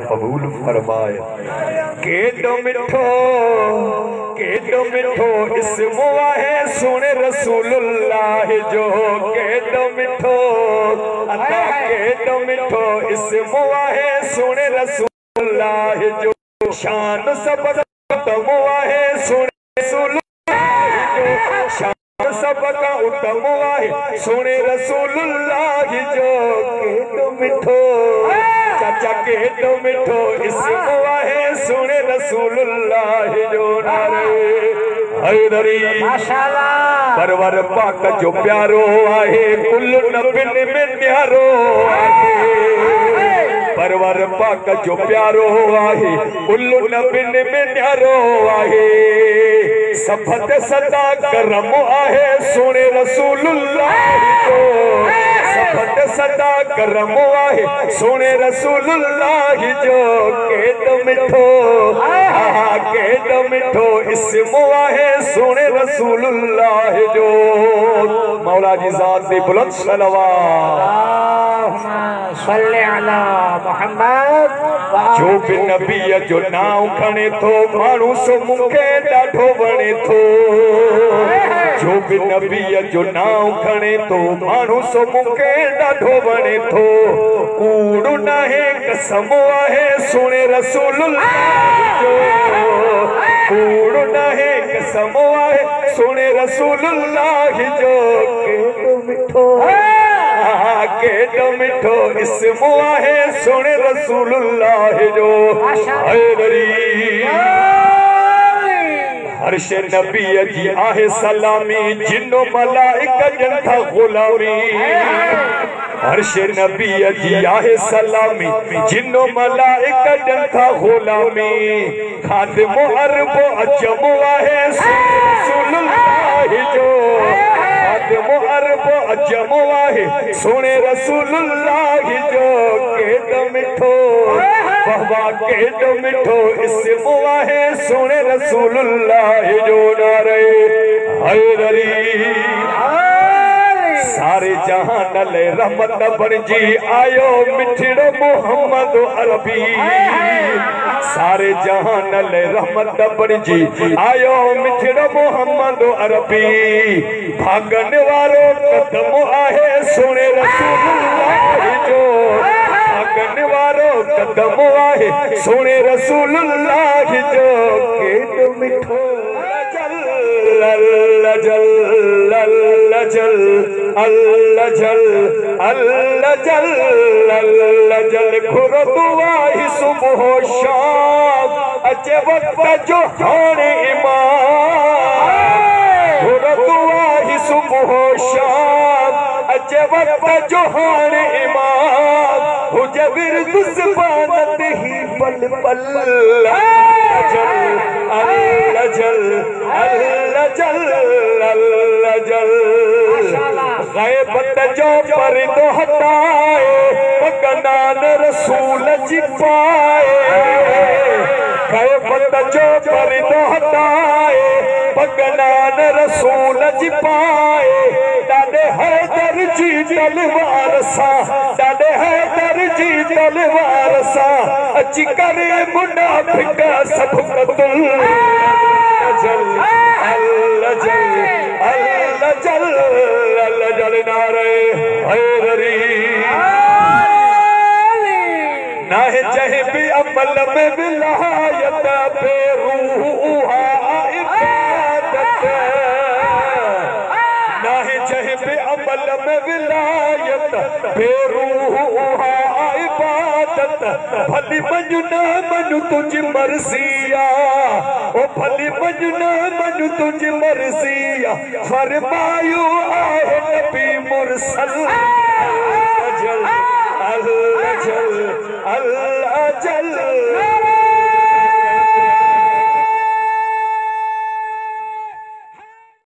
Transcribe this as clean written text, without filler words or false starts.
कबूल फरमाए। केडो मिठो इस्मो आहे सुने रसूलुल्लाह जो, केडो मिठो अता केडो मिठो इस्मो आहे सुने रसूलुल्लाह जो, शान सबका उत्तम आहे सुने रसूलुल्लाह जो, शान सबका उत्तम आहे सुने रसूलुल्लाह जो। केडो मिठो चाचा केडो मिठो इस्मो आहे सुने रसूलुल्लाह जो। नारे हैदरी माशाअल्लाह। परवर पाक जो प्यारो आहे कुल नबिन में न्यारो आहे, परवर पाक जो प्यारो आहे कुल नबिन में न्यारो आहे, सफत सदा करम आहे सुने रसूलुल्लाह जो, सफत सदा करम आहे सुने रसूलुल्लाह जो। केडो मिठो केडो मिठो इस्मो आहे सुने रसूलुल्लाह जो। मौला जी ज़ात दी बुलंद सलवात सल्ले अला मुहम्मद। जो भी नबी जो नाम खणे थो मानू सो मुखे ॾाढो वणे थो, जो भी नबी जो नाम खणे थो मानू सो मुखे ॾाढो वणे थो, कूड़ नाहे कसम आहे सुने रसूलुल्लाह जो, कूड़ नाहे कसम आहे सुने रसूलुल्लाह जो। केडो मिठो केडो मिठो इस्मो आहे सुने रसूलुल्लाह जो। हैदरी हर्ष नबी जी आहे सलामी जिन्नो मलाइका जंथा गुलामी, हर्ष नबी जी आहे सलामी जिन्नो मलाइका जंथा गुलामी, खादिमो अरबो अजमो आहे रसूलुल्लाह जो, खादिमो अरबो अजमो आहे सुने रसूलुल्लाह जो। केडो मिठो बाबा केडो मिठो इस्मो आहे सुने रसूलुल्लाह जो। नारे हैदरी सारे जहान ले रहमत बणजी आयो मिठड़ो मोहम्मद अरबी, सारे जहान ले रहमत बणजी आयो मिठड़ो मोहम्मद अरबी, भागन वारो कदम आहे सुने रसूलुल्लाह जो, भागन वारो कदम आहे सुने रसूलुल्लाह जो। केडो मिठो अल्लाह जल अल्लाह जल अल्लाह जल अल्लाह जल अल्लाह जल खुरो दुआ ही सुबह शाम अचे वक्त जो हाणे इमाम, खुरो दुआ ही सुबह शाम अचे वक्त जो हाणे इमाम, हुजे विरद ज़बानत ही पल पल। अल्लाह जल अल्लाह जल अल्लाह जल गैबत जो पर्दो हटाए पगनान रसूल जी पाए, गैबत जो पर्दो हटाए पगनान रसूल जी पाए, डाले हैदर जी तलवार सा, डाले हैदर जी तलवार सा अची करे मुनाफिक सब कतल। जल अल्लाह जल अल्लाह जल अल्लाह जल। नारे हैदरी नाहे जहे भी अमल में विलायत बेरूहा इबादत, नाहे जहे भी अमल में विलायत बेरूहा इबादत, भली मजुना मनु तुझ मर्जिया ओ भली मजुना मनु तुझ मर्जिया, फरमायो आहे नबी मुरसल। जल